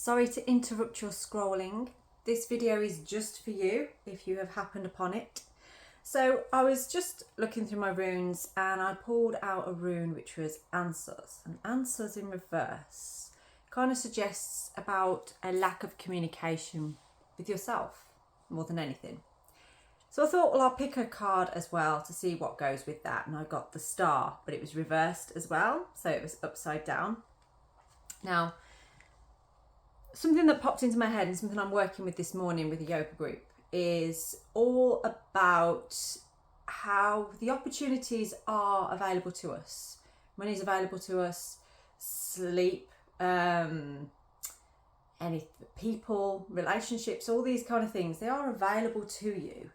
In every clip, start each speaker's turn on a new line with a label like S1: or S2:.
S1: Sorry to interrupt your scrolling. This video is just for you if you have happened upon it. So I was just looking through my runes and I pulled out a rune which was Answers. And Answers in reverse kind of suggests about a lack of communication with yourself more than anything. So I thought, well, I'll pick a card as well to see what goes with that. And I got the Star, but it was reversed as well. So it was upside down. Now, something that popped into my head and something I'm working with this morning with a yoga group is all about how the opportunities are available to us. Money is available to us, sleep, any people, relationships, all these kind of things, they are available to you.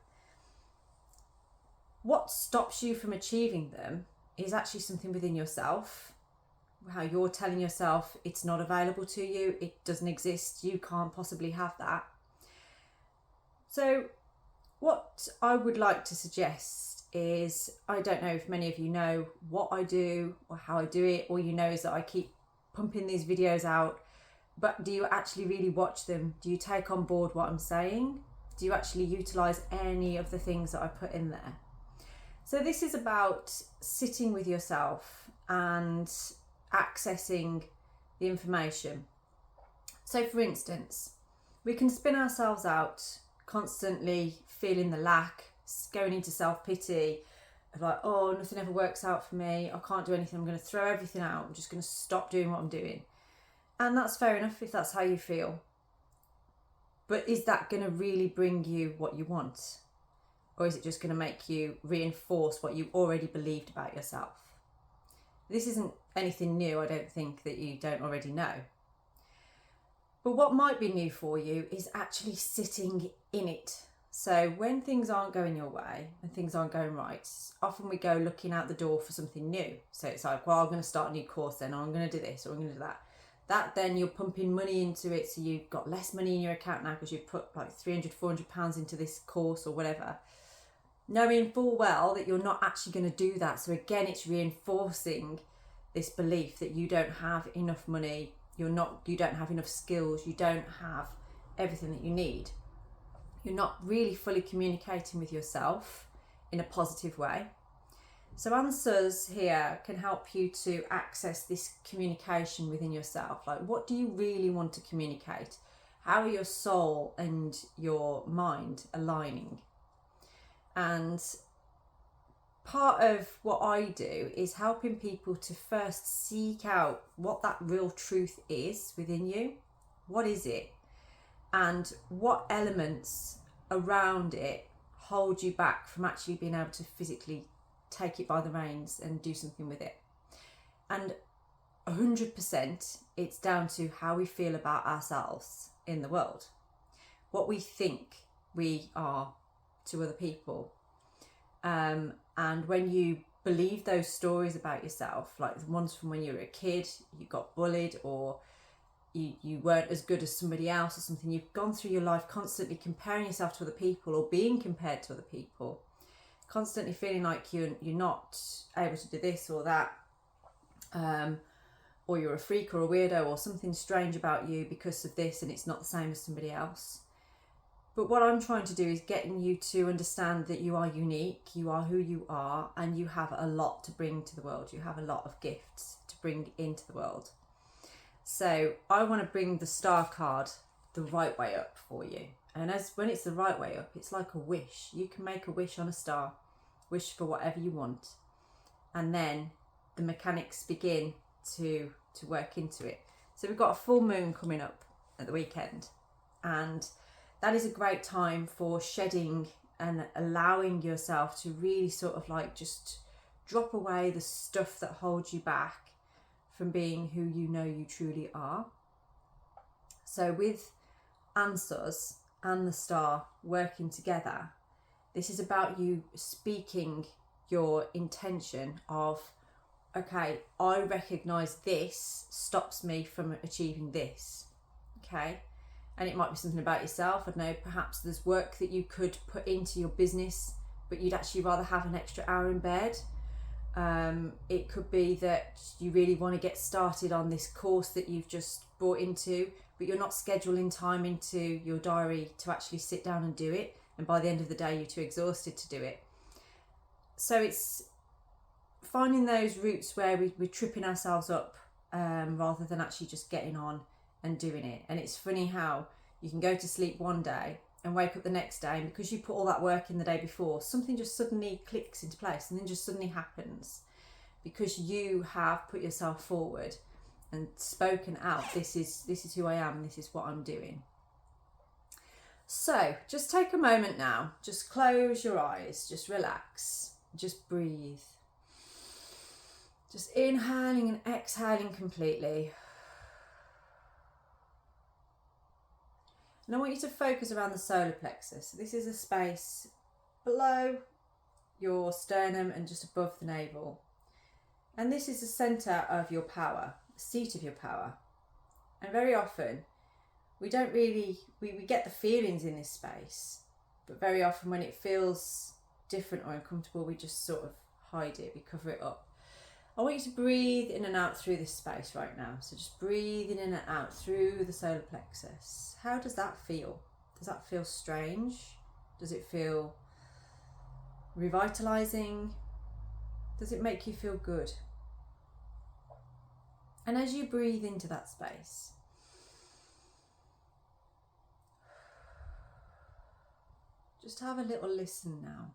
S1: What stops you from achieving them is actually something within yourself. How you're telling yourself it's not available to you, it doesn't exist, you can't possibly have that. So what I would like to suggest is, I don't know if many of you know what I do or how I do it. All you know is that I keep pumping these videos out, but do you actually really watch them? Do you take on board what I'm saying? Do you actually utilize any of the things that I put in there? So this is about sitting with yourself and accessing the information. So for instance, we can spin ourselves out constantly feeling the lack, going into self-pity of like, oh, nothing ever works out for me, I can't do anything, I'm going to throw everything out, I'm just going to stop doing what I'm doing. And that's fair enough if that's how you feel, but is that going to really bring you what you want? Or is it just going to make you reinforce what you already believed about yourself? This isn't anything new, I don't think, that you don't already know. But what might be new for you is actually sitting in it. So when things aren't going your way and things aren't going right, often we go looking out the door for something new. So it's like, well, I'm going to start a new course then, or I'm going to do this, or I'm going to do that. That then you're pumping money into it, so you've got less money in your account now because you've put like £300-400 into this course or whatever, knowing full well that you're not actually going to do that. So again, it's reinforcing this belief that you don't have enough money, you don't have enough skills, you don't have everything that you need. You're not really fully communicating with yourself in a positive way. So Answers here can help you to access this communication within yourself. Like, what do you really want to communicate? How are your soul and your mind aligning? And part of what I do is helping people to first seek out what that real truth is within you. What is it? And what elements around it hold you back from actually being able to physically take it by the reins and do something with it? And 100% it's down to how we feel about ourselves in the world, what we think we are to other people. And when you believe those stories about yourself, like the ones from when you were a kid, you got bullied, or you weren't as good as somebody else or something, you've gone through your life constantly comparing yourself to other people or being compared to other people, constantly feeling like you're not able to do this or that, or you're a freak or a weirdo or something strange about you because of this and it's not the same as somebody else. But what I'm trying to do is getting you to understand that you are unique, you are who you are, and you have a lot to bring to the world. You have a lot of gifts to bring into the world. So I want to bring the Star card the right way up for you. And when it's the right way up, it's like a wish. You can make a wish on a star, wish for whatever you want. And then the mechanics begin to work into it. So we've got a full moon coming up at the weekend. And that is a great time for shedding and allowing yourself to really sort of like just drop away the stuff that holds you back from being who you know you truly are. So with Answers and the Star working together, this is about you speaking your intention of, okay, I recognize this stops me from achieving this. Okay. And it might be something about yourself. I don't know, perhaps there's work that you could put into your business, but you'd actually rather have an extra hour in bed. It could be that you really want to get started on this course that you've just bought into, but you're not scheduling time into your diary to actually sit down and do it. And by the end of the day, you're too exhausted to do it. So it's finding those routes where we're tripping ourselves up rather than actually just getting on and doing it. And it's funny how you can go to sleep one day and wake up the next day, and because you put all that work in the day before, something just suddenly clicks into place, and then just suddenly happens because you have put yourself forward and spoken out, this is who I am, this is what I'm doing. So just take a moment now, just close your eyes, just relax, just breathe. Just inhaling and exhaling completely. And I want you to focus around the solar plexus. This is a space below your sternum and just above the navel. And this is the centre of your power, the seat of your power. And very often, we don't really, we get the feelings in this space, but very often when it feels different or uncomfortable, we just sort of hide it, we cover it up. I want you to breathe in and out through this space right now. So just breathing in and out through the solar plexus. How does that feel? Does that feel strange? Does it feel revitalizing? Does it make you feel good? And as you breathe into that space, just have a little listen now.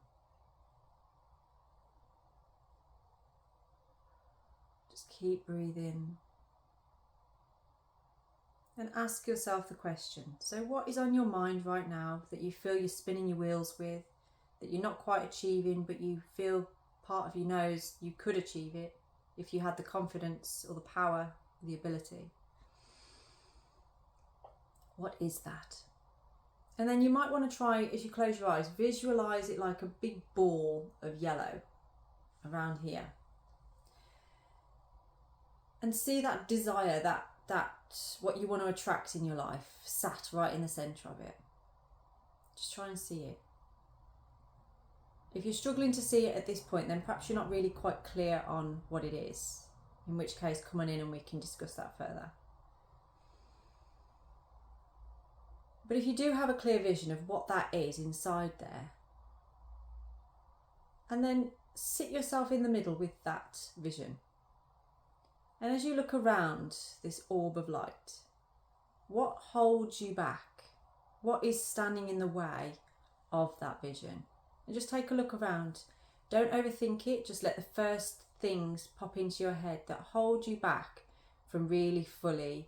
S1: Just keep breathing. And ask yourself the question, so what is on your mind right now that you feel you're spinning your wheels with, that you're not quite achieving, but you feel part of you knows you could achieve it if you had the confidence or the power or the ability? What is that? And then you might want to try, as you close your eyes, visualize it like a big ball of yellow around here. And see that desire, that what you want to attract in your life, sat right in the centre of it. Just try and see it. If you're struggling to see it at this point, then perhaps you're not really quite clear on what it is. In which case, come on in and we can discuss that further. But if you do have a clear vision of what that is inside there, and then sit yourself in the middle with that vision. And as you look around this orb of light, what holds you back? What is standing in the way of that vision? And just take a look around. Don't overthink it. Just let the first things pop into your head that hold you back from really fully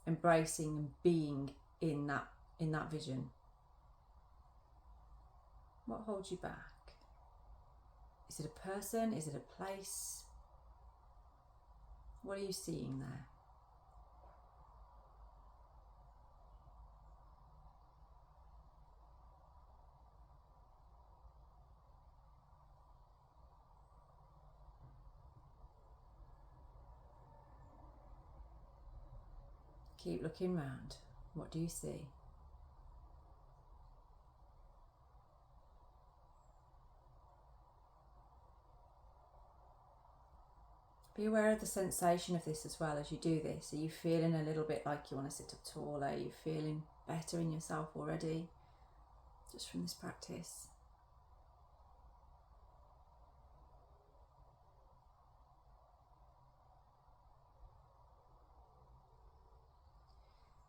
S1: embracing and being in that vision. What holds you back? Is it a person? Is it a place? What are you seeing there? Keep looking round. What do you see? Be aware of the sensation of this as well as you do this. Are you feeling a little bit like you want to sit up taller? Are you feeling better in yourself already, just from this practice?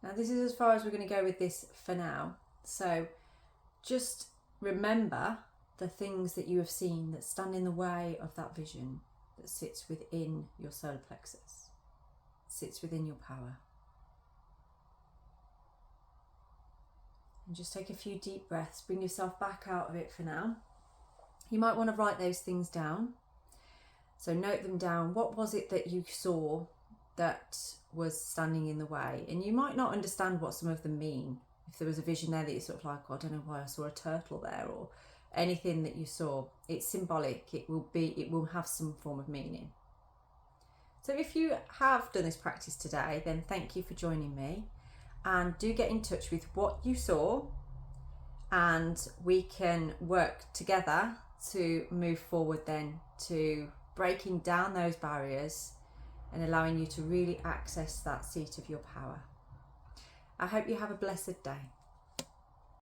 S1: Now this is as far as we're going to go with this for now. So just remember the things that you have seen that stand in the way of that vision that sits within your solar plexus, sits within your power. And just take a few deep breaths, bring yourself back out of it for now. You might want to write those things down. So note them down. What was it that you saw that was standing in the way? And you might not understand what some of them mean. If there was a vision there that you're sort of like, oh, I don't know why I saw a turtle there, or anything that you saw, it's symbolic. It will have some form of meaning. So if you have done this practice today, then thank you for joining me, and do get in touch with what you saw, and we can work together to move forward then to breaking down those barriers and allowing you to really access that seat of your power. I hope you have a blessed day.